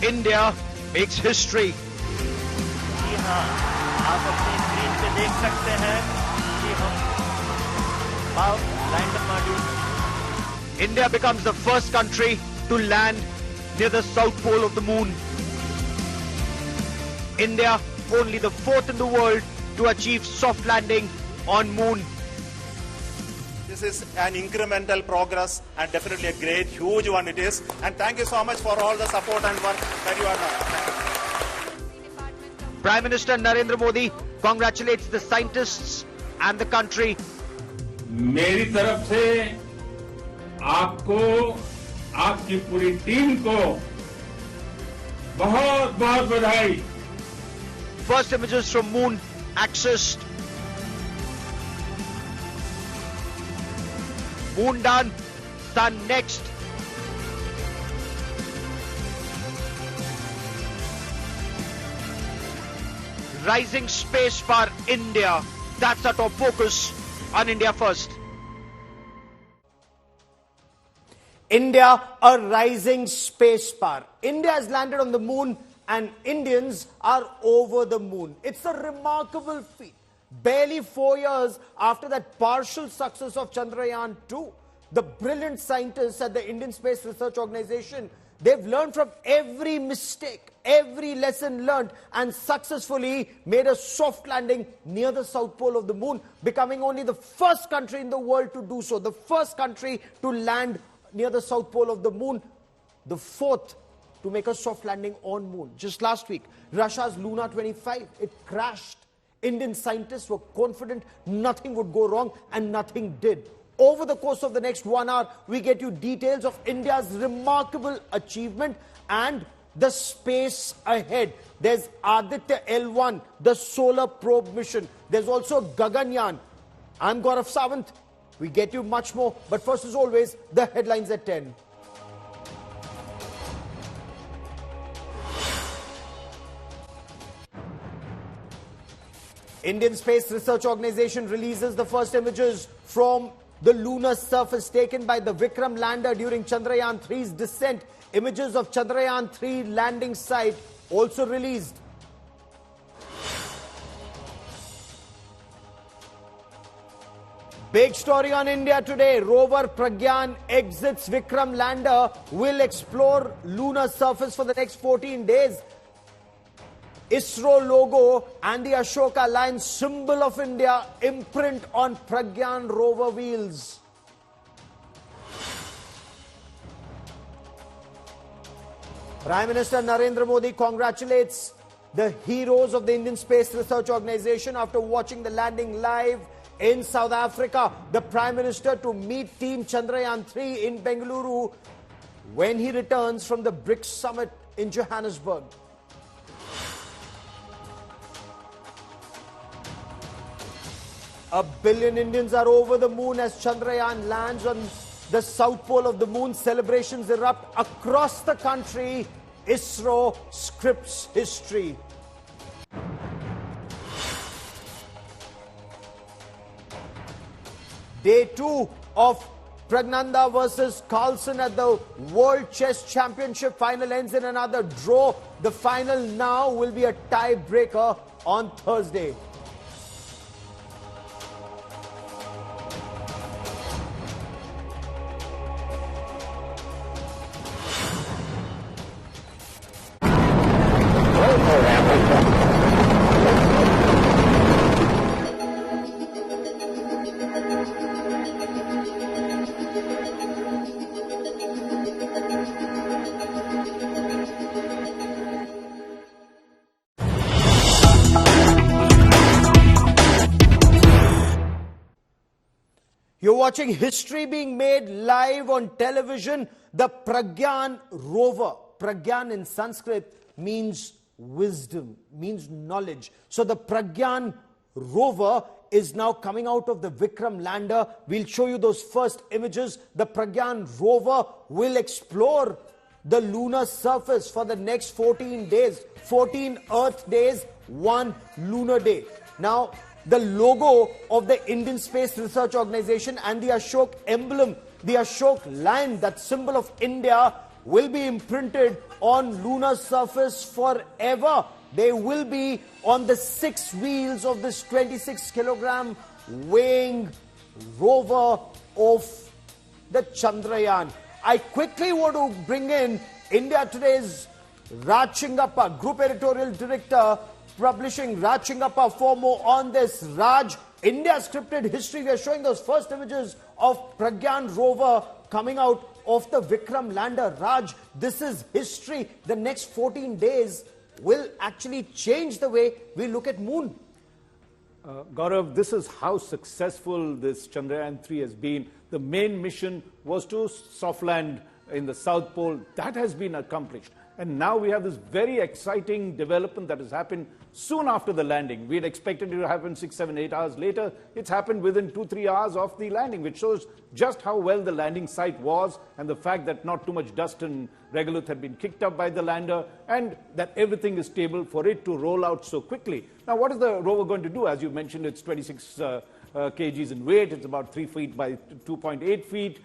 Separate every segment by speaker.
Speaker 1: India makes history.
Speaker 2: जी हाँ, आप अपनी स्क्रीन पे देख सकते हैं कि हम lander module.
Speaker 1: India becomes the first country to land near the south pole of the moon. India only the fourth in the world to achieve soft landing on moon.
Speaker 3: This is an incremental progress and definitely a great, huge one it is. And thank you so much for all the support and work that you are doing.
Speaker 1: Prime Minister Narendra Modi congratulates the scientists and the country.
Speaker 4: मेरी तरफ से आपको, आपकी पूरी team को बहुत बहुत बधाई.
Speaker 1: First images from moon accessed. Moon done, sun next. Rising space for India. That's our top focus on India First.
Speaker 5: India, a rising space power. India has landed on the moon and Indians are over the moon. It's a remarkable feat. Barely 4 years after that partial success of Chandrayaan 2, the brilliant scientists at the Indian Space Research Organization, they've learned from every mistake, every lesson learned, and successfully made a soft landing near the south pole of the moon, becoming only the first country in the world to do so, the first country to land near the south pole of the moon, the fourth to make a soft landing on moon. Just last week, Russia's Luna 25, it crashed. Indian scientists were confident nothing would go wrong, and nothing did. Over the course of the next 1 hour, we get you details of India's remarkable achievement and the space ahead. There's Aditya L1, the solar probe mission. There's also Gaganyaan. I'm Gaurav Sawant. We get you much more, but first, as always, the headlines at 10. Indian Space Research Organization releases the first images from the lunar surface taken by the Vikram lander during Chandrayaan 3's descent. Images of Chandrayaan 3 landing site also released. Big story on India today. Rover Pragyaan exits Vikram lander, will explore lunar surface for the next 14 days. ISRO logo and the Ashoka line, symbol of India, imprint on Pragyaan rover wheels. Prime Minister Narendra Modi congratulates the heroes of the Indian Space Research Organization after watching the landing live in South Africa. The Prime Minister to meet Team Chandrayaan 3 in Bengaluru when he returns from the BRICS summit in Johannesburg. A billion Indians are over the moon as Chandrayaan lands on the south pole of the moon. Celebrations erupt across the country. ISRO scripts history. Day 2 of Pragnanda versus Carlsen at the World Chess Championship final ends in another draw. The final now will be a tiebreaker on Thursday. You're watching history being made live on television. The Pragyaan rover. Pragyaan in Sanskrit means wisdom, means knowledge. So the Pragyaan rover is now coming out of the Vikram lander. We'll show you those first images. The Pragyaan rover will explore the lunar surface for the next 14 days. 14 Earth days, 1 lunar day. Now, the logo of the Indian Space Research Organization and the Ashok emblem, the Ashok line, that symbol of India, will be imprinted on lunar surface forever. They will be on the 6 wheels of this 26-kilogram weighing rover of the Chandrayaan. I quickly want to bring in India Today's Raj Chingappa, Group Editorial Director, publishing Raj Chingappa, for more on this. Raj, India's scripted history. We are showing those first images of Pragyaan rover coming out of the Vikram lander. Raj, this is history. The next 14 days will actually change the way we look at moon.
Speaker 6: Gaurav, this is how successful this Chandrayaan-3 has been. The main mission was to soft land in the South Pole. That has been accomplished. And now we have this very exciting development that has happened soon after the landing. We had expected it to happen 6, 7, 8 hours later. It's happened within 2, 3 hours of the landing, which shows just how well the landing site was, and the fact that not too much dust and regolith had been kicked up by the lander, and that everything is stable for it to roll out so quickly. Now, what is the rover going to do? As you mentioned, it's 26 kgs in weight. It's about 3 feet by 2.8 feet,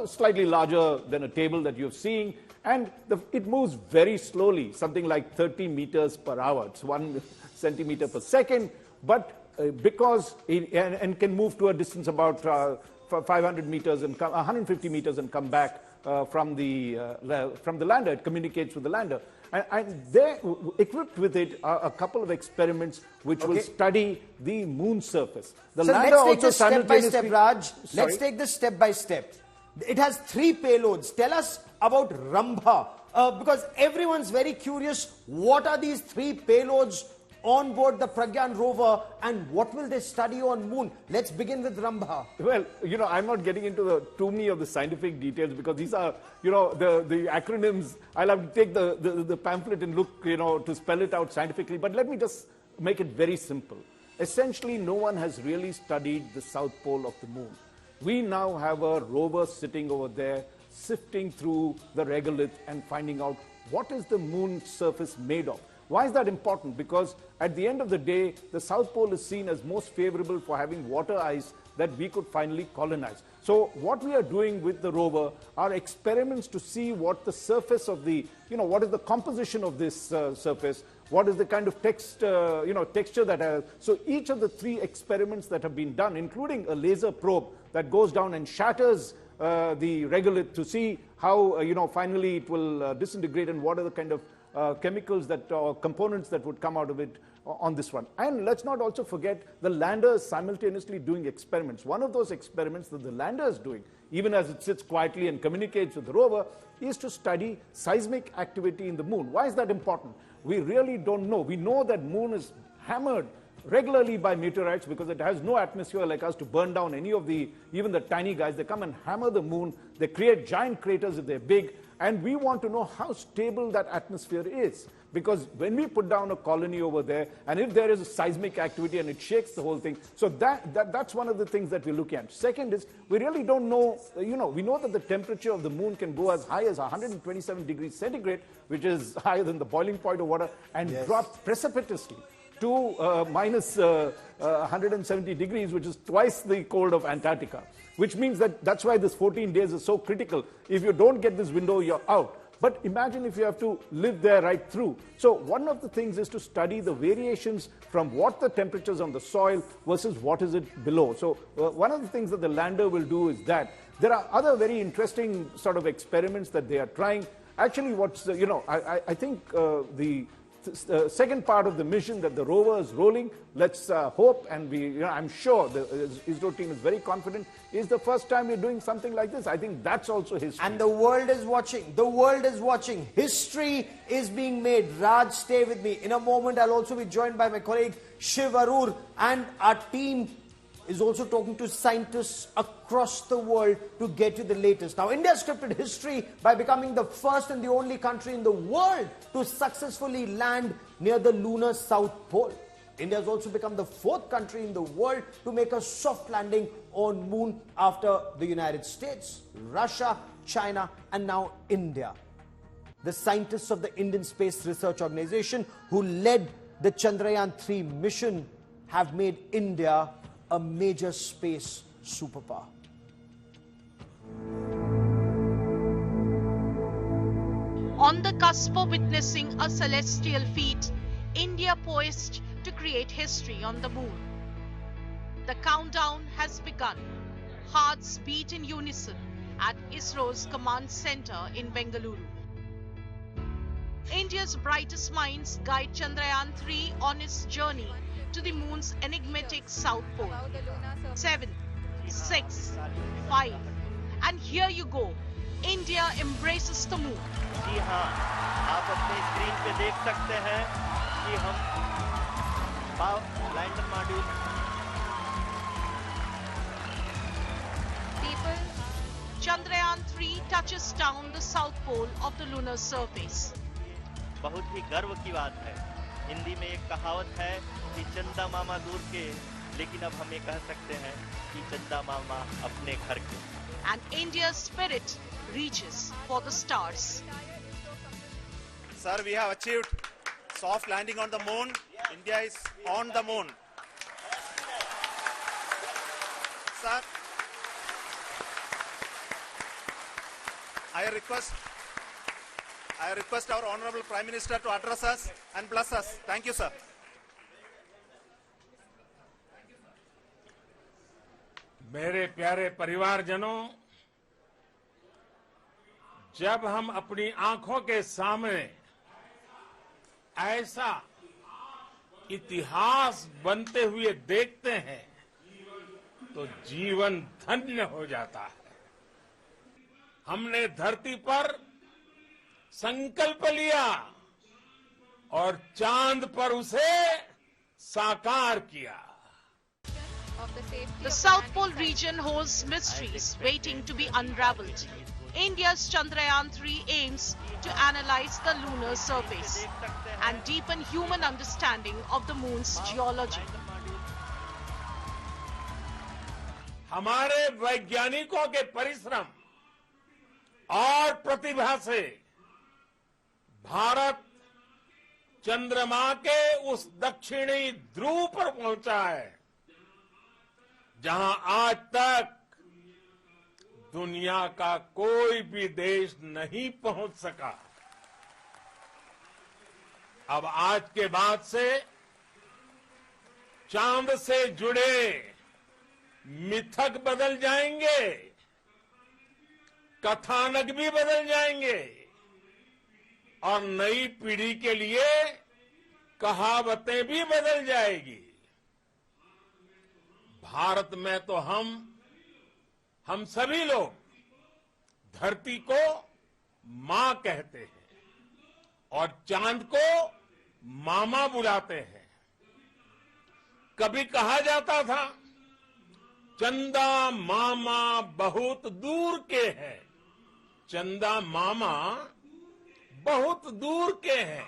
Speaker 6: slightly larger than a table that you're seeing. And it moves very slowly, something like 30 meters per hour. It's 1 centimeter per second, but because it can move to a distance about 500 meters and 150 meters and come back from the lander. It communicates with the lander. And they're equipped with it a couple of experiments which will study the moon surface. The
Speaker 5: so
Speaker 6: lander
Speaker 5: let's take
Speaker 6: also
Speaker 5: this step by step,
Speaker 6: simultaneously...
Speaker 5: Raj.
Speaker 6: Sorry?
Speaker 5: Let's take this step by step. It has 3 payloads. Tell us about Rambha, because everyone's very curious. What are these 3 payloads on board the Pragyaan rover, and what will they study on moon? Let's begin with Rambha.
Speaker 6: Well, I'm not getting into too many of the scientific details, because these are, the acronyms. I'll have to take the pamphlet and look, to spell it out scientifically. But let me just make it very simple. Essentially, no one has really studied the south pole of the moon. We now have a rover sitting over there, sifting through the regolith and finding out what is the moon surface made of. Why is that important? Because at the end of the day, the South Pole is seen as most favorable for having water ice that we could finally colonize. So what we are doing with the rover are experiments to see what the surface of the, what is the composition of this surface, what is the kind of texture that has. So each of the 3 experiments that have been done, including a laser probe that goes down and shatters the regolith to see how, finally it will disintegrate, and what are the kind of chemicals components that would come out of it on this one. And let's not also forget the lander is simultaneously doing experiments. One of those experiments that the lander is doing, even as it sits quietly and communicates with the rover, is to study seismic activity in the moon. Why is that important? We really don't know. We know that moon is hammered regularly by meteorites because it has no atmosphere like us to burn down any of even the tiny guys. They come and hammer the moon. They create giant craters if they're big. And we want to know how stable that atmosphere is. Because when we put down a colony over there, and if there is a seismic activity and it shakes the whole thing, so that's one of the things that we're looking at. Second is, we really don't know, we know that the temperature of the moon can go as high as 127 degrees centigrade, which is higher than the boiling point of water, and drop precipitously to minus 170 degrees, which is twice the cold of Antarctica. Which means that's why this 14 days is so critical. If you don't get this window, you're out. But imagine if you have to live there right through. So one of the things is to study the variations from what the temperatures on the soil versus what is it below. So one of the things that the lander will do is that. There are other very interesting sort of experiments that they are trying. Actually, I think the second part of the mission that the rover is rolling, let's hope, and I'm sure the ISRO team is very confident, is the first time we're doing something like this. I think that's also history.
Speaker 5: And the world is watching. The world is watching. History is being made. Raj, stay with me. In a moment, I'll also be joined by my colleague Shiv Arur, and our team is also talking to scientists across the world to get you the latest. Now, India scripted history by becoming the first and the only country in the world to successfully land near the lunar South Pole. India has also become the 4th country in the world to make a soft landing on moon after the United States, Russia, China, and now India. The scientists of the Indian Space Research Organization who led the Chandrayaan-3 mission have made India a major space superpower.
Speaker 7: On the cusp of witnessing a celestial feat, India poised to create history on the moon. The countdown has begun. Hearts beat in unison at ISRO's command center in Bengaluru. India's brightest minds guide Chandrayaan 3 on its journey to the moon's enigmatic south pole. 7, 6, 5, and here you go. India embraces the moon.
Speaker 2: जी हाँ, आप अपने screen पे देख सकते हैं कि हम lander module
Speaker 7: Chandrayaan 3 touches down the south pole of the lunar surface.
Speaker 2: बहुत ही गर्व की बात है. हिंदी में एक कहावत है कि चंदा मामा दूर के, लेकिन अब हम ये कह सकते हैं कि चंदा मामा अपने घर के.
Speaker 7: And India's spirit reaches for the stars.
Speaker 3: Sir, we have achieved soft landing on the moon. India is on the moon. Sir, I request our Honorable Prime Minister to address us and bless us. Thank you, sir.
Speaker 4: मेरे प्यारे परिवारजनों, जब हम अपनी आंखों के सामने ऐसा इतिहास बनते हुए देखते हैं तो जीवन धन्य हो जाता है. हमने धरती पर संकल्प लिया और चांद पर उसे साकार किया.
Speaker 7: The South Pole region holds mysteries waiting to be unraveled. India's Chandrayaan 3 aims to analyze the lunar surface and deepen human understanding of the moon's geology.
Speaker 4: हमारे वैज्ञानिकों के परिश्रम और प्रतिभा से भारत चंद्रमा के उस दक्षिणी ध्रुव पर पहुंचा है जहां आज तक दुनिया का कोई भी देश नहीं पहुंच सका. अब आज के बाद से चांद से जुड़े मिथक बदल जाएंगे, कथानक भी बदल जाएंगे और नई पीढ़ी के लिए कहावतें भी बदल जाएगी. भारत में तो हम सभी लोग धरती को मां कहते हैं और चांद को मामा बुलाते हैं. कभी कहा जाता था चंदा मामा बहुत दूर के हैं. चंदा मामा बहुत दूर के हैं.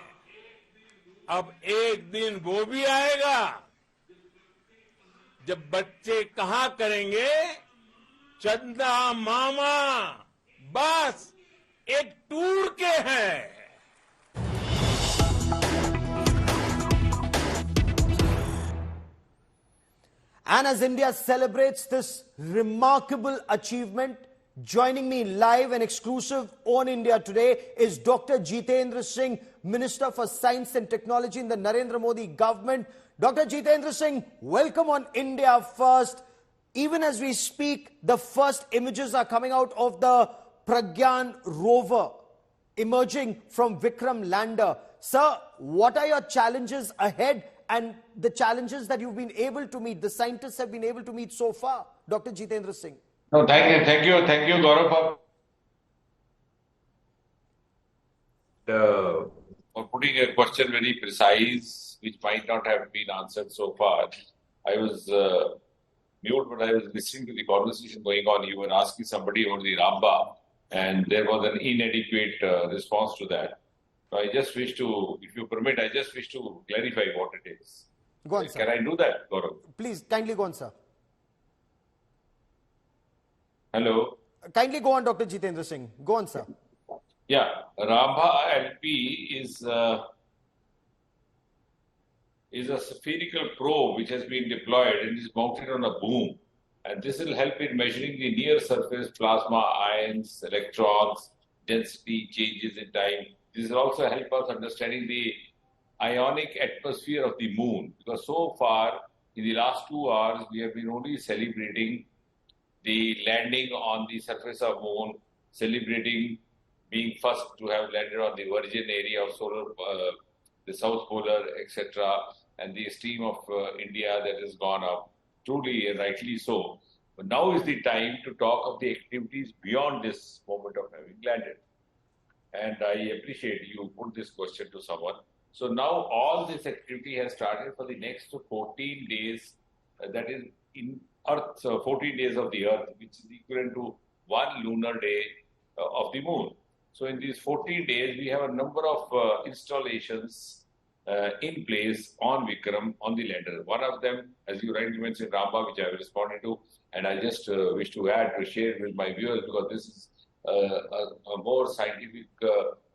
Speaker 4: अब एक दिन वो भी आएगा जब बच्चे कहा करेंगे चंदा मामा बस एक टूर के हैं.
Speaker 5: And as India celebrates this remarkable achievement, joining me live and exclusive on India Today is Dr. Jitendra Singh, Minister for Science and Technology in the Narendra Modi government. Dr. Jitendra Singh, welcome on India First. Even as we speak, the first images are coming out of the Pragyaan Rover emerging from Vikram lander. Sir, what are your challenges ahead and the challenges that you've been able to meet, the scientists have been able to meet so far? Dr. Jitendra Singh.
Speaker 8: No, thank you, Gaurav, for putting a question very precise, which might not have been answered so far. I was mute, but I was listening to the conversation going on. You were asking somebody over the Ramba, and there was an inadequate response to that. So I just wish to, if you permit, I just wish to clarify what it is.
Speaker 5: Go on, sir.
Speaker 8: Can I do that, Gaurav?
Speaker 5: Please, kindly go on, sir.
Speaker 8: Hello?
Speaker 5: Kindly go on, Dr. Jitendra Singh. Go on, sir.
Speaker 8: Yeah, Ramba LP is a spherical probe which has been deployed and is mounted on a boom. And this will help in measuring the near surface plasma ions, electrons, density changes in time, This will also help us understanding the ionic atmosphere of the moon, because so far in the last 2 hours we have been only celebrating the landing on the surface of moon, celebrating being first to have landed on the virgin area of solar, the South Polar, etc., and the esteem of India that has gone up, truly and rightly so. But now is the time to talk of the activities beyond this moment of having landed. And I appreciate you put this question to someone. So now all this activity has started for the next 14 days, that is in Earth, 14 days of the Earth, which is equivalent to 1 lunar day of the moon. So in these 14 days, we have a number of installations in place on Vikram, on the lander. One of them, as you rightly mentioned, Ramba, which I have responded to, and I just wish to add to share with my viewers, because this is a more scientific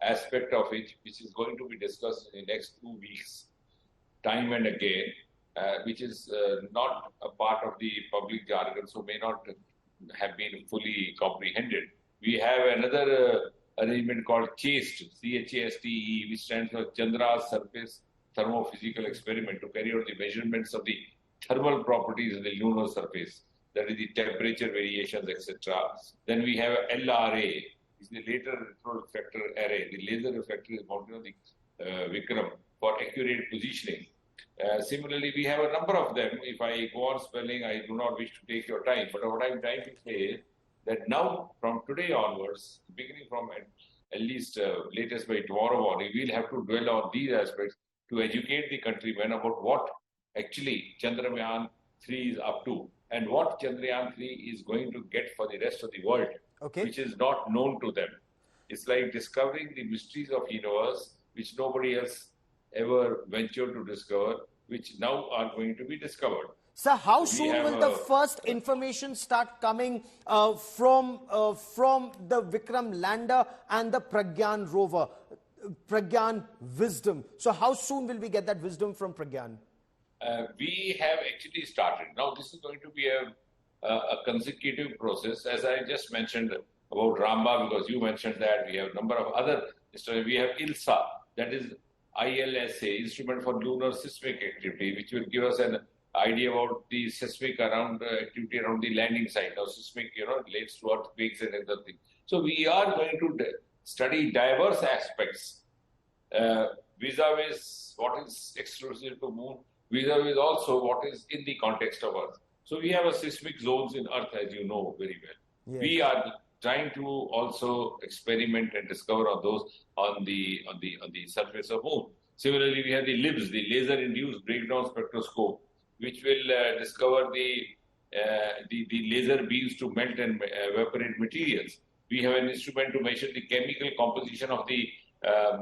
Speaker 8: aspect of it, which is going to be discussed in the next 2 weeks, time and again, which is not a part of the public jargon, so may not have been fully comprehended. We have another arrangement called CHASTE, C-H-A-S-T-E, which stands for Chandra's Surface Thermophysical Experiment, to carry out the measurements of the thermal properties of the lunar surface, that is the temperature variations, etc. Then we have LRA, is the laser reflector array. The laser reflector is mounted on the Vikram for accurate positioning. Similarly, we have a number of them. If I go on spelling, I do not wish to take your time. But what I'm trying to say is that now, from today onwards, beginning from at least latest by tomorrow morning, we'll have to dwell on these aspects to educate the countrymen about what actually Chandrayaan 3 is up to, and what Chandrayaan 3 is going to get for the rest of the world, which is not known to them. It's like discovering the mysteries of universe, which nobody else ever ventured to discover, which now are going to be discovered.
Speaker 5: Sir, how soon will the first information start coming from the Vikram lander and the Pragyaan rover? Pragyaan wisdom. So how soon will we get that wisdom from Pragyaan?
Speaker 8: We have actually started. Now this is going to be a consecutive process. As I just mentioned about Ramba, because you mentioned that, we have a number of other instruments. We have ILSA, that is ILSA, Instrument for Lunar Seismic Activity, which will give us an idea about the seismic activity around the landing site. Now seismic, relates to earthquakes and other things. So we are going to study diverse aspects, vis-a-vis what is exclusive to moon, vis-a-vis also what is in the context of Earth. So we have a seismic zones in Earth, as you know very well. Yes. We are trying to also experiment and discover on those on the surface of moon. Similarly, we have the LIBS, the laser-induced breakdown spectroscope, which will discover the laser beams to melt and evaporate materials. We have an instrument to measure the chemical composition of the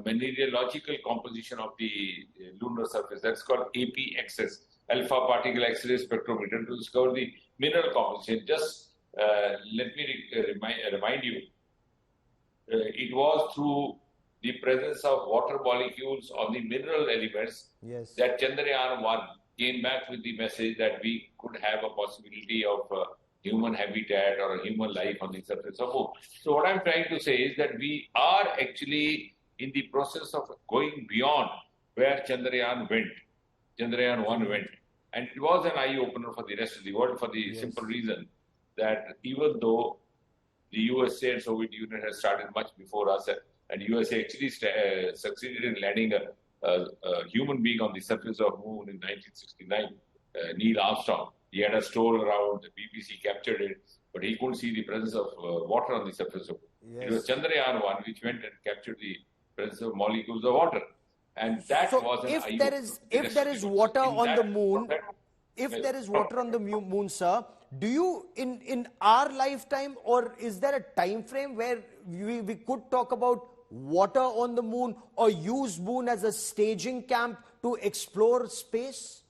Speaker 8: mineralogical composition of the lunar surface. That's called APXS, alpha particle X-ray spectrometer, to discover the mineral composition. Just let me remind you, it was through the presence of water molecules on the mineral elements that Chandrayaan 1 came back with the message that we could have a possibility of human habitat or a human life on the surface of moon. So what I'm trying to say is that we are actually in the process of going beyond where Chandrayaan went, Chandrayaan 1 went. And it was an eye-opener for the rest of the world, for the simple reason that even though the USA and Soviet Union has started much before us, and USA actually succeeded in landing a human being on the surface of moon in 1969, Neil Armstrong. He had a stroll around, the BBC captured it, but he couldn't see the presence of water on the surface of moon. It was Chandrayaan 1 which went and captured the presence of molecules of water. And that was an
Speaker 5: if there is water on the moon, if there is water on the moon, sir, do you, in our lifetime, or is there a time frame where we could talk about water on the moon or use moon as a staging camp to explore space?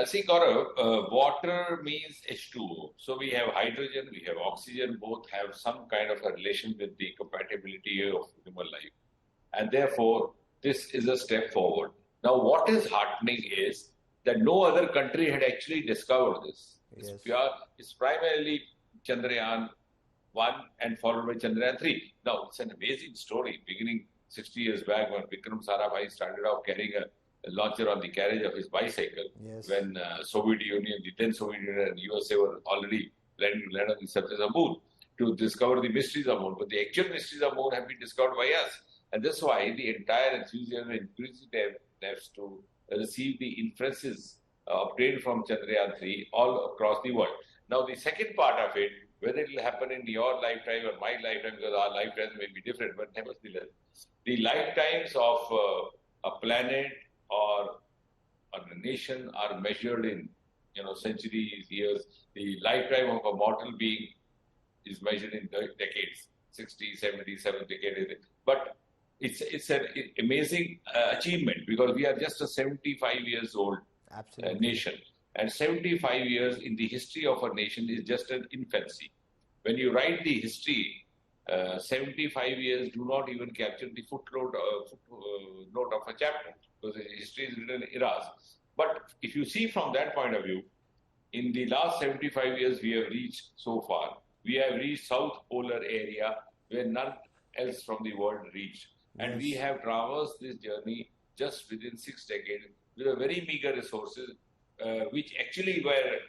Speaker 8: See, Gaurav, water means H2O. So we have hydrogen, we have oxygen, both have some kind of a relation with the compatibility of human life. And therefore, this is a step forward. Now, what is heartening is that no other country had actually discovered this. It's primarily Chandrayaan 1 and followed by Chandrayaan 3. Now, it's an amazing story. Beginning 60 years back when Vikram Sarabhai started off carrying a launcher on the carriage of his bicycle,
Speaker 5: Yes.
Speaker 8: when Soviet Union, the then Soviet Union and USA were already planning to land on the surface of the moon to discover the mysteries of moon. But the actual mysteries of moon have been discovered by us. And that's why the entire enthusiasm and inquisitiveness to receive the inferences obtained from Chandrayaan 3 all across the world. Now, the second part of it, whether it will happen in your lifetime or my lifetime, because our lifetimes may be different, but nevertheless, the lifetimes of a planet or a nation are measured in centuries, years. The lifetime of a mortal being is measured in decades, 60, 70, 7 decades. But it's an amazing achievement because we are just a 75 years old nation. And 75 years in the history of a nation is just an infancy. When you write the history, 75 years do not even capture the footnote of a chapter because the history is written in eras. But if you see from that point of view, in the last 75 years we have reached so far. We have reached South Polar area where none else from the world reached. And we have traversed this journey just within 6 decades with a very meager resources, which actually were,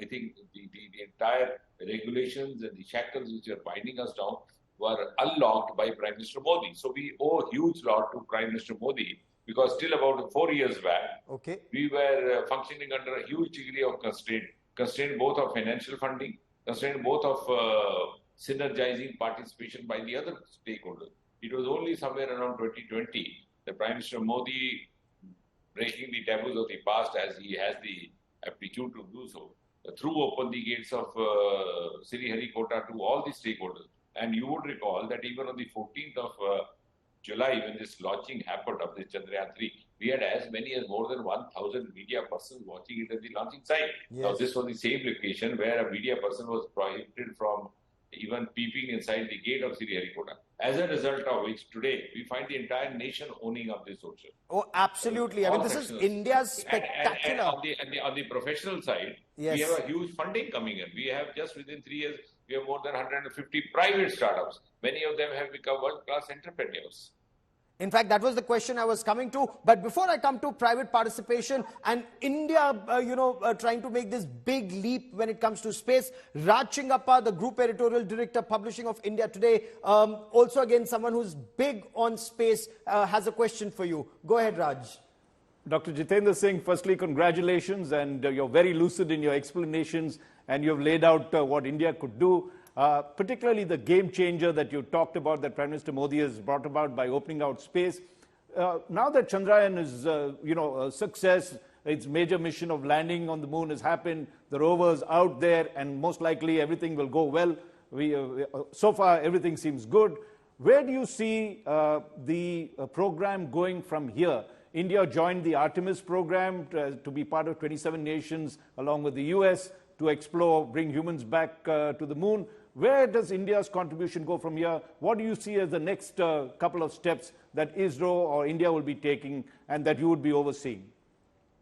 Speaker 8: I think, the entire regulations and the shackles which are binding us down were unlocked by Prime Minister Modi. So we owe a huge lot to Prime Minister Modi because till about 4 years back, we were functioning under a huge degree of constraint both of financial funding, constraint both of synergizing participation by the other stakeholders. It was only somewhere around 2020 that Prime Minister Modi, breaking the taboos of the past as he has the aptitude to do so, threw open the gates of Sriharikota to all the stakeholders. And you would recall that even on the 14th of July, when this launching happened of this Chandrayaan 3, we had as many as more than 1,000 media persons watching it at the launching site.
Speaker 5: Yes.
Speaker 8: Now, this was the same location where a media person was prohibited from even peeping inside the gate of Sriharikota. As a result of which, today, we find the entire nation owning up this ocean.
Speaker 5: Oh, absolutely. I mean, this is India's spectacular.
Speaker 8: And on the professional side, we have a huge funding coming in. We have just within 3 years, we have more than 150 private startups. Many of them have become world-class entrepreneurs.
Speaker 5: In fact, that was the question I was coming to. But before I come to private participation and India, trying to make this big leap when it comes to space, Raj Chingappa, the Group Editorial Director, Publishing of India Today, also again someone who's big on space, has a question for you. Go ahead, Raj.
Speaker 6: Dr. Jitendra Singh, firstly, congratulations, and you're very lucid in your explanations, and you've laid out what India could do. Particularly the game changer that you talked about that Prime Minister Modi has brought about by opening out space. Now that Chandrayaan is, a success, its major mission of landing on the moon has happened, the rover's out there, and most likely everything will go well. So far, everything seems good. Where do you see the program going from here? India joined the Artemis program to be part of 27 nations along with the US to explore, bring humans back to the moon. Where does India's contribution go from here? What do you see as the next couple of steps that ISRO or India will be taking and that you would be overseeing?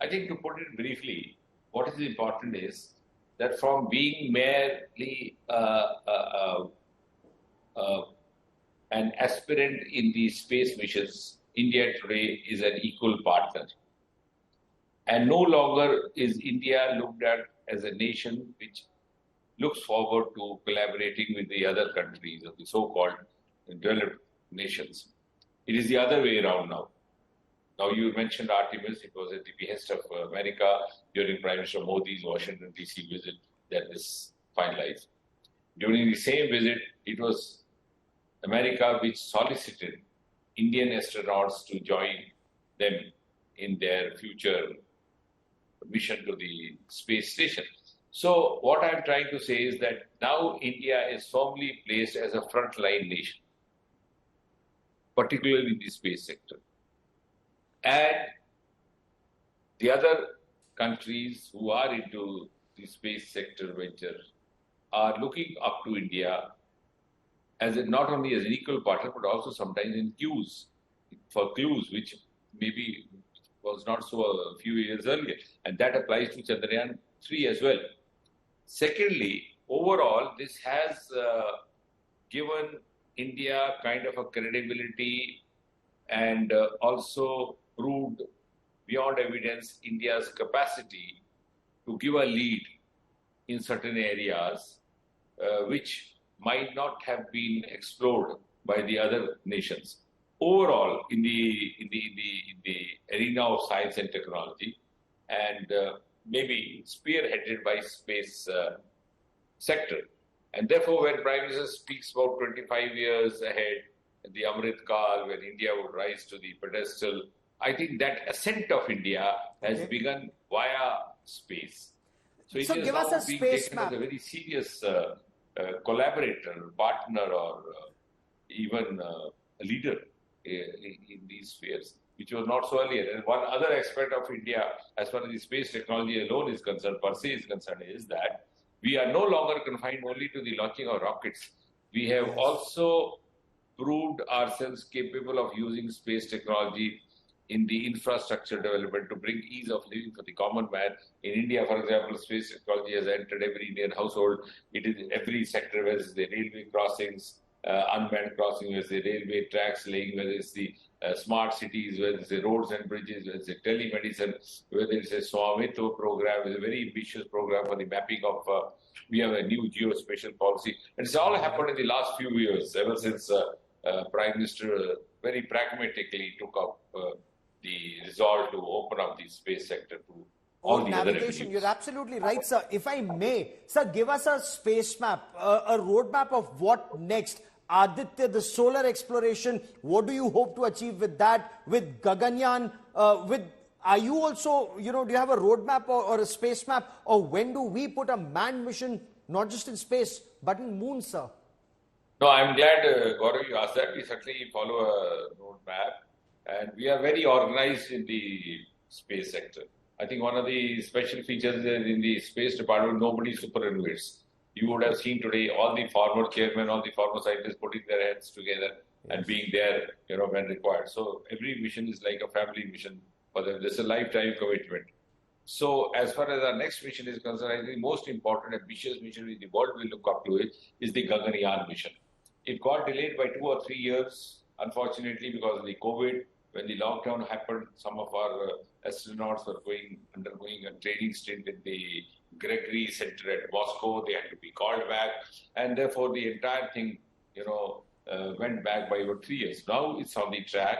Speaker 8: I think to put it briefly, what is important is that from being merely an aspirant in the space missions, India today is an equal partner. And no longer is India looked at as a nation which looks forward to collaborating with the other countries of the so-called developed nations. It is the other way around now. Now, you mentioned Artemis. It was at the behest of America during Prime Minister Modi's Washington, D.C. visit that this finalized. During the same visit, it was America which solicited Indian astronauts to join them in their future mission to the space station. So what I'm trying to say is that now India is firmly placed as a frontline nation, particularly in the space sector. And the other countries who are into the space sector venture are looking up to India as not only as an equal partner, but also sometimes in clues, which maybe was not so a few years earlier. And that applies to Chandrayaan 3 as well. Secondly, overall, this has given India kind of a credibility and also proved beyond evidence India's capacity to give a lead in certain areas which might not have been explored by the other nations. Overall, in the arena of science and technology, and maybe spearheaded by space sector. And therefore, when Prime Minister speaks about 25 years ahead, the Amrit Kal, when India would rise to the pedestal, I think that ascent of India has begun via space. So it is now being taken as a very serious collaborator, partner, or even a leader in these spheres, which was not so earlier. And one other aspect of India, as far as the space technology alone is concerned, per se is concerned, is that we are no longer confined only to the launching of rockets. We have also proved ourselves capable of using space technology in the infrastructure development to bring ease of living for the common man. In India, for example, space technology has entered every Indian household. It is every sector, whether it's the railway crossings, unmanned crossings, whether it's the railway tracks laying, whether it's the smart cities, whether it's the roads and bridges, whether it's the telemedicine, whether it's a Swamitva program, it's a very ambitious program for the mapping of, we have a new geospatial policy. And it's all happened in the last few years, ever since Prime Minister very pragmatically took up the resolve to open up the space sector to all the other avenues.
Speaker 5: You're absolutely right, sir. If I may, sir, give us a space map, a roadmap of what next. Aditya, the solar exploration, what do you hope to achieve with that? With Gaganyaan, are you also, do you have a roadmap or a space map? Or when do we put a manned mission, not just in space, but in moon, sir?
Speaker 8: No, I'm glad, Gaurav, you asked that. We certainly follow a roadmap. And we are very organized in the space sector. I think one of the special features is in the space department, nobody superannuates. You would have seen today all the former chairmen, all the former scientists putting their heads together and being there, when required. So every mission is like a family mission for them. There's a lifetime commitment. So as far as our next mission is concerned, I think the most important, ambitious mission which the world will look up to is the Gaganyaan mission. It got delayed by 2 or 3 years, unfortunately, because of the COVID. When the lockdown happened, some of our astronauts were undergoing a training stint in the Gregory Center at Moscow. They had to be called back, and therefore the entire thing, went back by about 3 years. Now it's on the track.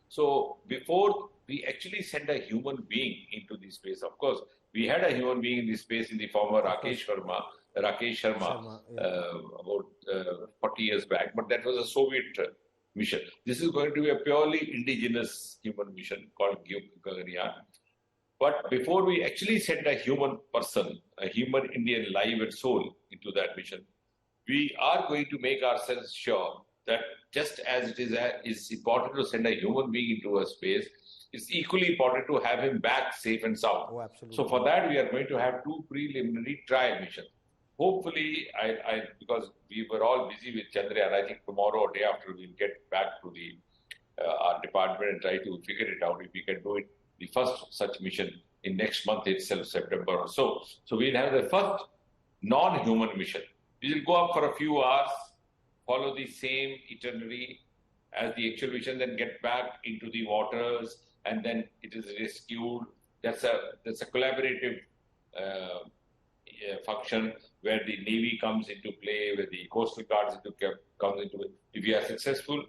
Speaker 8: So before we actually send a human being into the space, of course, we had a human being in the space in the former Rakesh Sharma, about 40 years back, but that was a Soviet mission. This is going to be a purely indigenous human mission called Gaganyaan. But before we actually send a human person, a human Indian live and soul into that mission, we are going to make ourselves sure that just as it is important to send a human being into a space, it's equally important to have him back safe and sound.
Speaker 5: Oh, absolutely.
Speaker 8: So for that, we are going to have 2 preliminary trial missions. Hopefully, because we were all busy with Chandrayaan, I think tomorrow or day after we'll get back to our department and try to figure it out if we can do it, the first such mission in next month itself, September or so. So we'll have the first non-human mission. We will go up for a few hours, follow the same itinerary as the actual mission, then get back into the waters, and then it is rescued. That's a collaborative function where the Navy comes into play, where the Coastal Guards comes into it. If we are successful,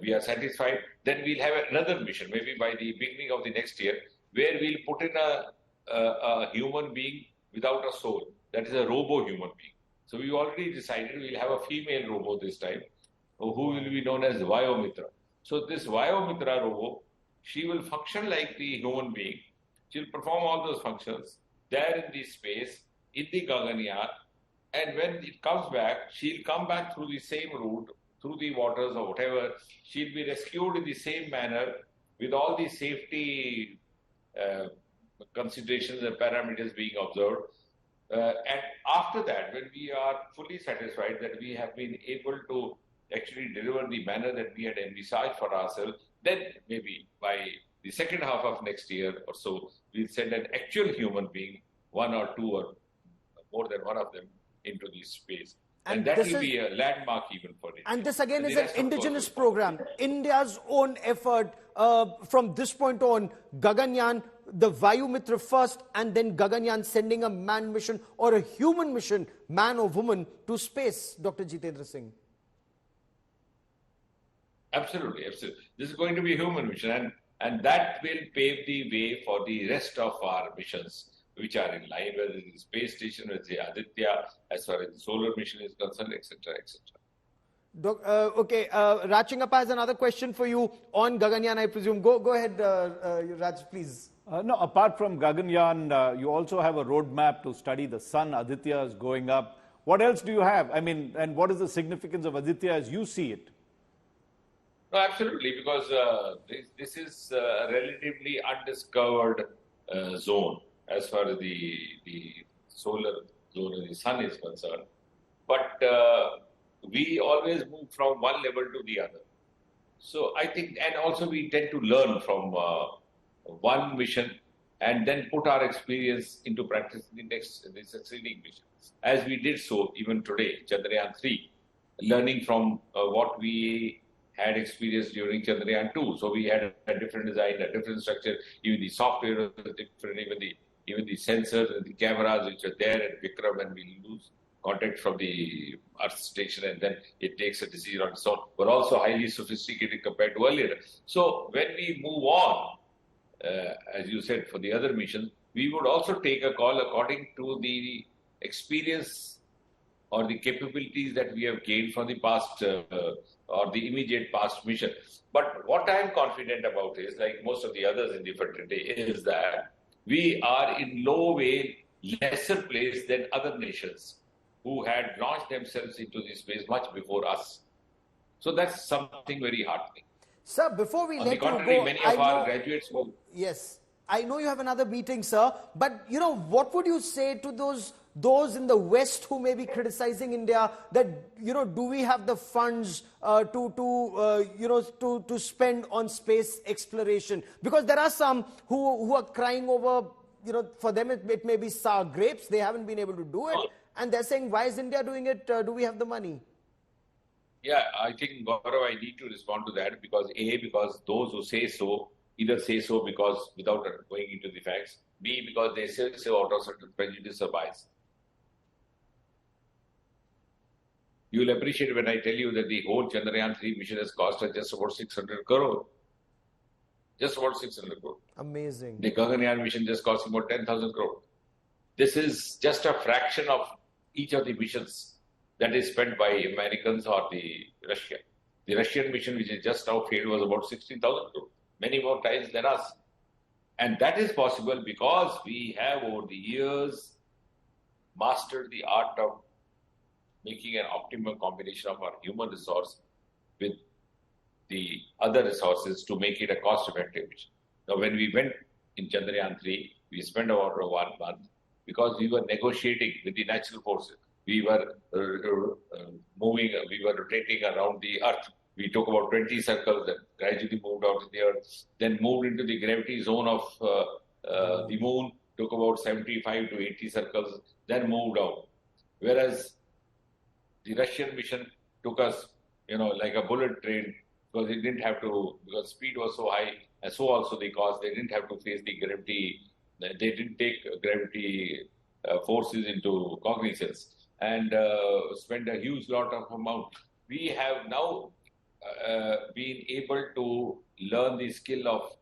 Speaker 8: we are satisfied, then we'll have another mission, maybe by the beginning of the next year, where we'll put in a human being without a soul. That is a robo-human being. So we already decided we'll have a female robo this time, who will be known as Vayomitra. So this Vayomitra robo, she will function like the human being. She'll perform all those functions there in the space, in the Gaganyaan, and when it comes back, she'll come back through the same route, through the waters or whatever. She'll be rescued in the same manner with all the safety considerations and parameters being observed. And after that, when we are fully satisfied that we have been able to actually deliver the manner that we had envisaged for ourselves, then maybe by the second half of next year or so, we'll send an actual human being, 1 or 2 or more than one of them, into the space.
Speaker 5: And
Speaker 8: And that
Speaker 5: this
Speaker 8: will
Speaker 5: is-
Speaker 8: be a landmark even for India.
Speaker 5: And this again
Speaker 8: And
Speaker 5: is
Speaker 8: the
Speaker 5: an
Speaker 8: rest, of course,
Speaker 5: indigenous
Speaker 8: will
Speaker 5: program. India's own effort from this point on. Gaganyaan, the Vayumitra first, and then Gaganyaan sending a manned mission or a human mission, man or woman, to space, Dr. Jitendra Singh.
Speaker 8: Absolutely, absolutely. This is going to be a human mission, and that will pave the way for the rest of our missions, which are in line, whether it is space station, whether it is Aditya, as far as the solar mission is concerned, etc., etc.
Speaker 5: Okay, Rachingappa has another question for you on Gaganyaan, I presume. Go ahead, Raj, please.
Speaker 6: No, apart from Gaganyaan, you also have a roadmap to study the sun. Aditya is going up. What else do you have? I mean, and what is the significance of Aditya as you see it?
Speaker 8: No, absolutely, because this is a relatively undiscovered zone as far as the solar zone of the sun is concerned. But we always move from one level to the other. So I think, and also we tend to learn from one mission and then put our experience into practice in the succeeding missions. As we did so even today, Chandrayaan 3, learning from what we had experienced during Chandrayaan 2. So we had a different design, a different structure, even the software was different, even the sensors and the cameras which are there at Vikram, and we lose contact from the Earth station and then it takes a decision on its own, were also highly sophisticated compared to earlier. So when we move on, as you said, for the other missions, we would also take a call according to the experience or the capabilities that we have gained from the past or the immediate past mission. But what I am confident about is, like most of the others in the fraternity, is that we are in no way lesser placed than other nations who had launched themselves into this space much before us. So that's something very heartening.
Speaker 5: Sir, before we
Speaker 8: On
Speaker 5: let
Speaker 8: the
Speaker 5: you
Speaker 8: contrary,
Speaker 5: go,
Speaker 8: many of our graduates will...
Speaker 5: Yes, I know you have another meeting, sir. But what would you say to those in the West who may be criticizing India that do we have the funds to spend on space exploration? Because there are some who are crying over. For them it may be sour grapes. They haven't been able to do it, and they're saying, why is India doing it? Do we have the money?
Speaker 8: Yeah, I think, Gaurav, I need to respond to that because those who say so either say so because without going into the facts, B, because they say so out of certain prejudice or bias. You will appreciate when I tell you that the whole Chandrayaan 3 mission has cost us just about 600 crore. Just about 600 crore.
Speaker 5: Amazing.
Speaker 8: The Gaganyaan mission just cost about 10,000 crore. This is just a fraction of each of the missions that is spent by Americans or the Russia. The Russian mission, which is just now failed, was about 16,000 crore, many more times than us. And that is possible because we have over the years mastered the art of making an optimal combination of our human resource with the other resources to make it a cost-effective mission. Now, when we went in Chandrayaan 3, we spent about 1 month because we were negotiating with the natural forces. We were moving, we were rotating around the Earth. We took about 20 circles and gradually moved out of the Earth, then moved into the gravity zone of the Moon, took about 75 to 80 circles, then moved out. Whereas the Russian mission took us, like a bullet train, because it didn't have to, because speed was so high, and so also the cost, they didn't have to face the gravity, they didn't take gravity forces into cognizance and spend a huge lot of amount. We have now been able to learn the skill of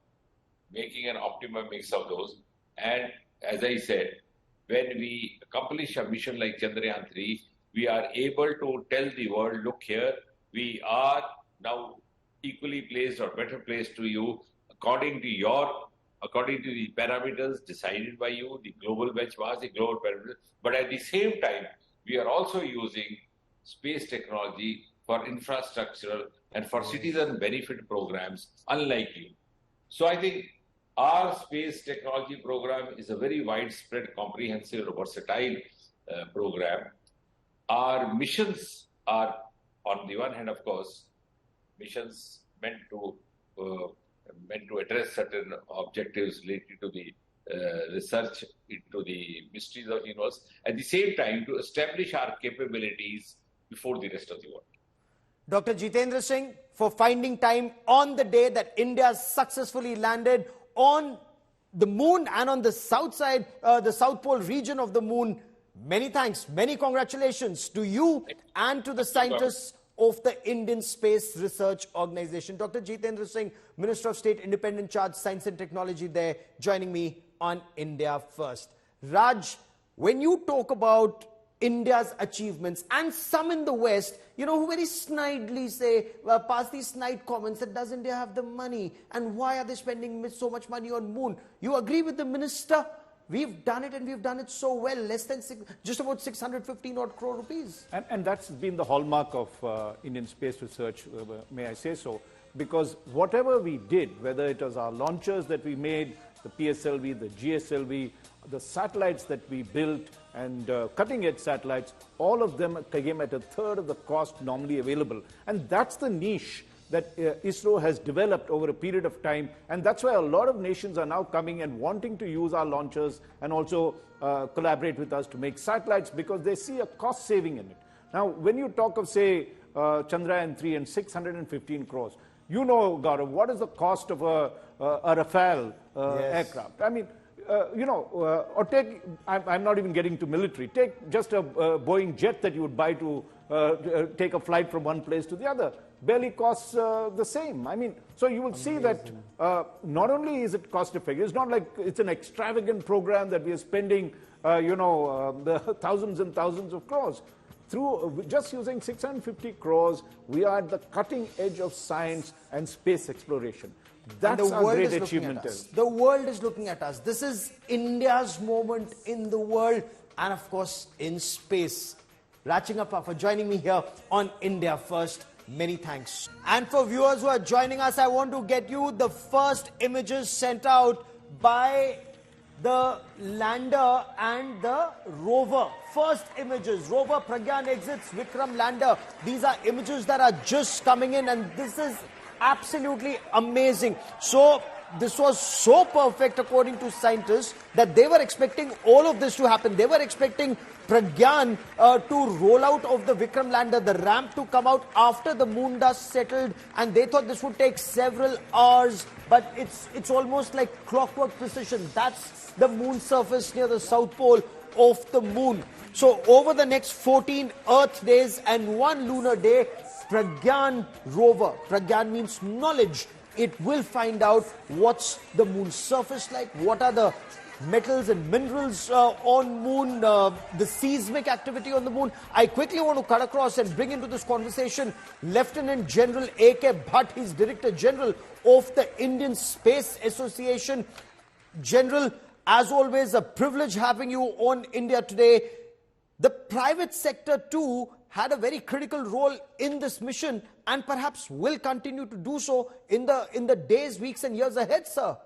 Speaker 8: making an optimum mix of those. And as I said, when we accomplish a mission like Chandrayaan 3, we are able to tell the world, look here, we are now equally placed or better placed to you according to the parameters decided by you, the global benchmarks, the global parameters. But at the same time, we are also using space technology for infrastructural and for citizen benefit programs, unlike you. So I think our space technology program is a very widespread, comprehensive, versatile program. Our missions are, on the one hand, of course, missions meant to address certain objectives related to the research into the mysteries of the universe. At the same time, to establish our capabilities before the rest of the world.
Speaker 5: Dr. Jitendra Singh, for finding time on the day that India successfully landed on the moon and on the south side, the South Pole region of the moon. Many thanks, many congratulations to you and to the scientists of the Indian Space Research Organization. Dr. Jitendra Singh, Minister of State, Independent Charge, Science and Technology there, joining me on India First. Raj, when you talk about India's achievements and some in the West, you know, who very snidely say, well, pass these snide comments that does India have the money and why are they spending so much money on moon? You agree with the minister? We've done it and we've done it so well, less than just about 615 odd crore rupees.
Speaker 6: And that's been the hallmark of Indian space research, may I say so, because whatever we did, whether it was our launchers that we made, the PSLV, the GSLV, the satellites that we built and cutting-edge satellites, all of them came at a third of the cost normally available. And that's the niche that ISRO has developed over a period of time, and that's why a lot of nations are now coming and wanting to use our launchers and also collaborate with us to make satellites because they see a cost saving in it. Now, when you talk of, say, Chandrayaan 3 and 615 crores, you know, Gaurav, what is the cost of a Rafale aircraft? I mean, or take, I'm not even getting to military, take just a Boeing jet that you would buy to take a flight from one place to the other. Barely costs the same. I mean, so you will see that not only is it cost effective, it's not like it's an extravagant program that we are spending, the thousands and thousands of crores. Through just using 650 crores, we are at the cutting edge of science and space exploration. That's our great achievement.
Speaker 5: The world is looking at us. This is India's moment in the world and, of course, in space. Rachingappa for joining me here on India First. Many thanks. And for viewers who are joining us, I want to get you the first images sent out by the lander and the rover. First images, rover Pragyaan exits, Vikram lander. These are images that are just coming in and this is absolutely amazing. So this was so perfect according to scientists that they were expecting all of this to happen. They were expecting Pragyaan to roll out of the Vikram lander, the ramp to come out after the moon dust settled, and they thought this would take several hours, but it's almost like clockwork precision. That's the moon surface near the South Pole of the moon. So over the next 14 Earth days and 1 lunar day, Pragyaan rover, Pragyaan means knowledge, it will find out what's the moon's surface like, what are the metals and minerals on moon, the seismic activity on the moon. I quickly want to cut across and bring into this conversation Lieutenant General A.K. Bhatt. He's Director General of the Indian Space Association. General, as always, a privilege having you on India Today. The private sector too had a very critical role in this mission and perhaps will continue to do so in the days, weeks and years ahead, sir.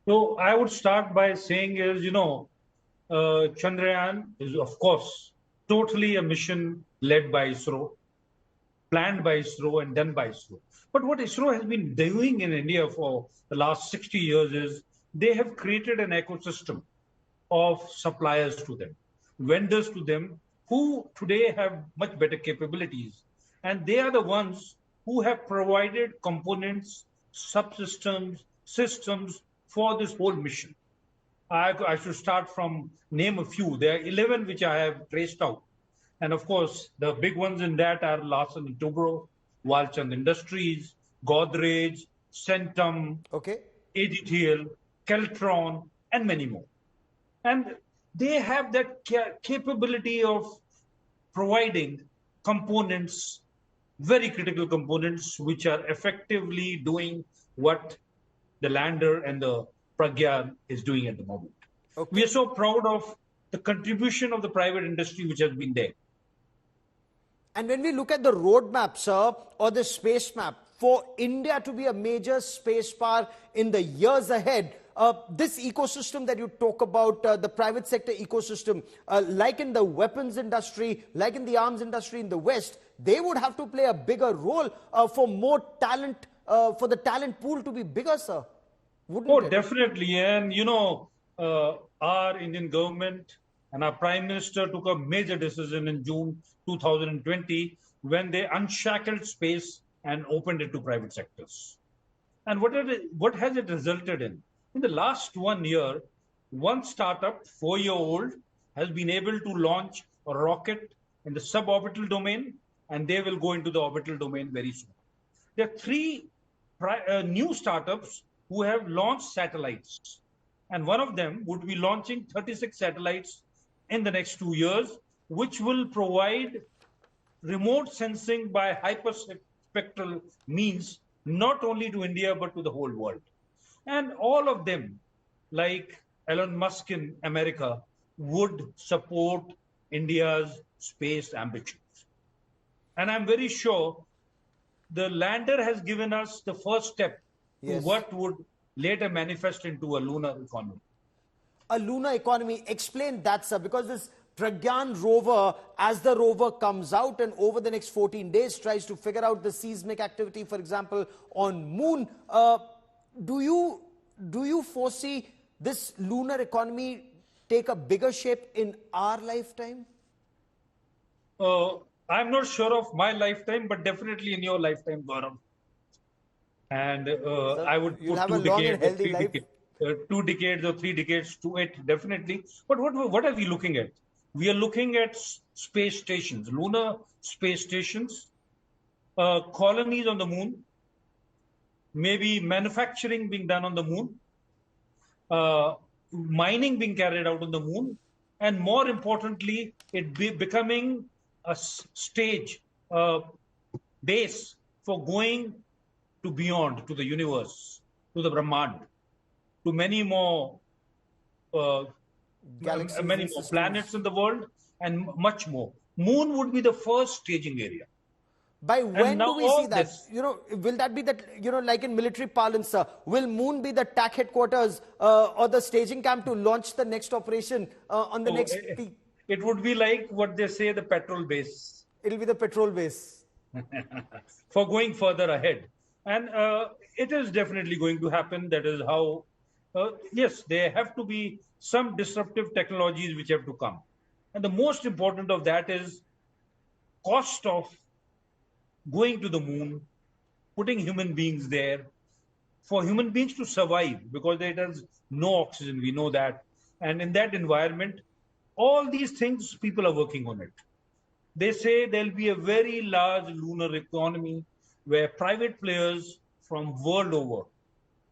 Speaker 9: So I would start by saying is, Chandrayaan is, of course, totally a mission led by ISRO, planned by ISRO and done by ISRO. But what ISRO has been doing in India for the last 60 years is they have created an ecosystem of suppliers to them, vendors to them, who today have much better capabilities. And they are the ones who have provided components, subsystems, systems for this whole mission. I should start from name a few. There are 11 which I have traced out. And of course, the big ones in that are Larsen & Toubro, Walchand Industries, Godrej, Centum, ADTL, Keltron, and many more. And they have that capability of providing components, very critical components, which are effectively doing what the lander and the Pragyaan is doing at the moment. We are so proud of the contribution of the private industry which has been there.
Speaker 5: And when we look at the roadmap, sir, or the space map, for India to be a major space power in the years ahead, this ecosystem that you talk about, the private sector ecosystem, like in the weapons industry, like in the arms industry in the West, they would have to play a bigger role for more talent, for the talent pool to be bigger, sir. wouldn't it?
Speaker 9: Definitely. And, our Indian government and our Prime Minister took a major decision in June 2020 when they unshackled space and opened it to private sectors. And what has it resulted in? In the last 1 year, one startup, 4-year-old, has been able to launch a rocket in the suborbital domain, and they will go into the orbital domain very soon. There are three new startups who have launched satellites, and one of them would be launching 36 satellites in the next 2 years, which will provide remote sensing by hyperspectral means, not only to India, but to the whole world. And all of them, like Elon Musk in America, would support India's space ambitions. And I'm very sure the lander has given us the first step to what would later manifest into a lunar economy.
Speaker 5: A lunar economy. Explain that, sir, because this Pragyaan rover, as the rover comes out and over the next 14 days tries to figure out the seismic activity, for example, on moon, do you foresee this lunar economy take a bigger shape in our lifetime?
Speaker 9: I'm not sure of my lifetime, but definitely in your lifetime, Gaurav. And I would put 2 decades or 3 decades to it, definitely. But what are we looking at? We are looking at space stations, lunar space stations, colonies on the moon, maybe manufacturing being done on the moon, mining being carried out on the moon, and more importantly, it becoming a stage, base for going to beyond, to the universe, to the Brahmand, to many more galaxies, many more planets in the world, and much more. Moon would be the first staging area.
Speaker 5: By when do we see that? Will that be that, like in military parlance, sir, will moon be the TAC headquarters or the staging camp to launch the next operation on the next peak?
Speaker 9: It would be like what they say, the petrol base.
Speaker 5: It'll be the petrol base.
Speaker 9: For going further ahead. And it is definitely going to happen. That is how, yes, there have to be some disruptive technologies which have to come. And the most important of that is cost of going to the moon, putting human beings there, for human beings to survive, because there is no oxygen, we know that. And in that environment, all these things, people are working on it. They say there'll be a very large lunar economy where private players from world over,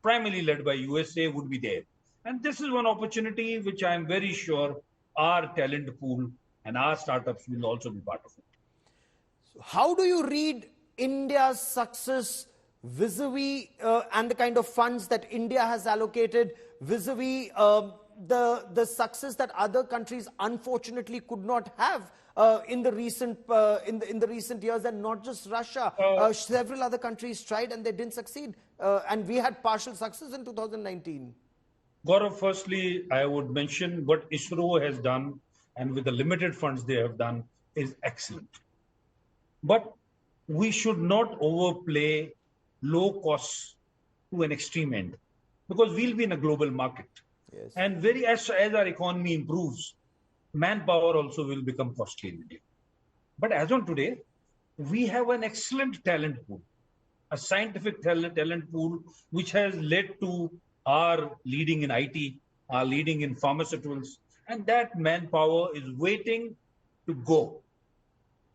Speaker 9: primarily led by USA, would be there. And this is one opportunity which I'm very sure our talent pool and our startups will also be part of it.
Speaker 5: How do you read India's success vis-a-vis and the kind of funds that India has allocated vis-a-vis the success that other countries unfortunately could not have in the recent years, and not just Russia? Several other countries tried and they didn't succeed, and we had partial success in 2019.
Speaker 9: Gaurav, firstly, I would mention what ISRO has done, and with the limited funds they have done, is excellent. But we should not overplay low costs to an extreme end, because we'll be in a global market.
Speaker 5: Yes.
Speaker 9: And as our economy improves, manpower also will become costly in India. But as on today, we have an excellent talent pool, a scientific talent pool, which has led to our leading in IT, our leading in pharmaceuticals, and that manpower is waiting to go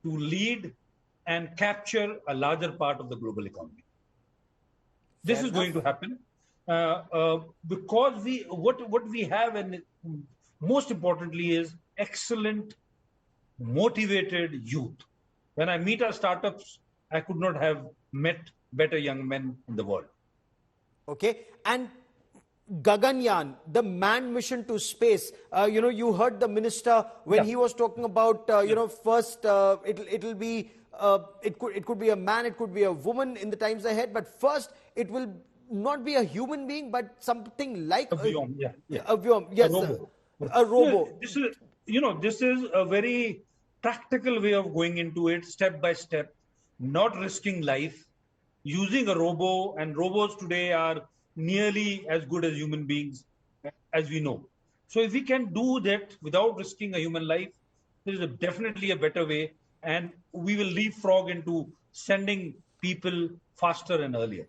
Speaker 9: to lead and capture a larger part of the global economy. This is going to happen because what we have, and most importantly, is excellent, motivated youth. When I meet our startups, I could not have met better young men in the world.
Speaker 5: Okay, and Gaganyaan, the manned mission to space. You heard the minister when he was talking about, first it'll be. It could be a man, it could be a woman in the times ahead, but first it will not be a human being, but something like
Speaker 9: a vyom,
Speaker 5: a vyom, yes, a robo.
Speaker 9: This is a very practical way of going into it, step by step, not risking life, using a robo, and robos today are nearly as good as human beings as we know. So if we can do that without risking a human life, there is definitely a better way, and we will leapfrog into sending people faster and earlier.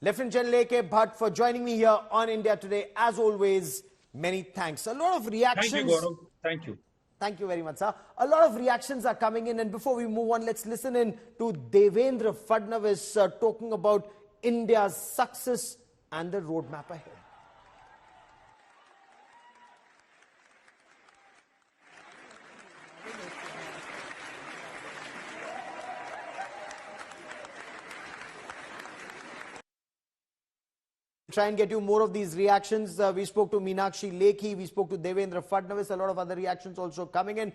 Speaker 5: Lieutenant General A.K. Bhatt for joining me here on India Today. As always, many thanks. A lot of reactions.
Speaker 9: Thank you, Gaurav. Thank you.
Speaker 5: Thank you very much, sir. A lot of reactions are coming in, and before we move on, let's listen in to Devendra Fadnavis talking about India's success and the roadmap ahead. Try and get you more of these reactions. We spoke to Meenakshi Lekhi, we spoke to Devendra Fadnavis, a lot of other reactions also coming in.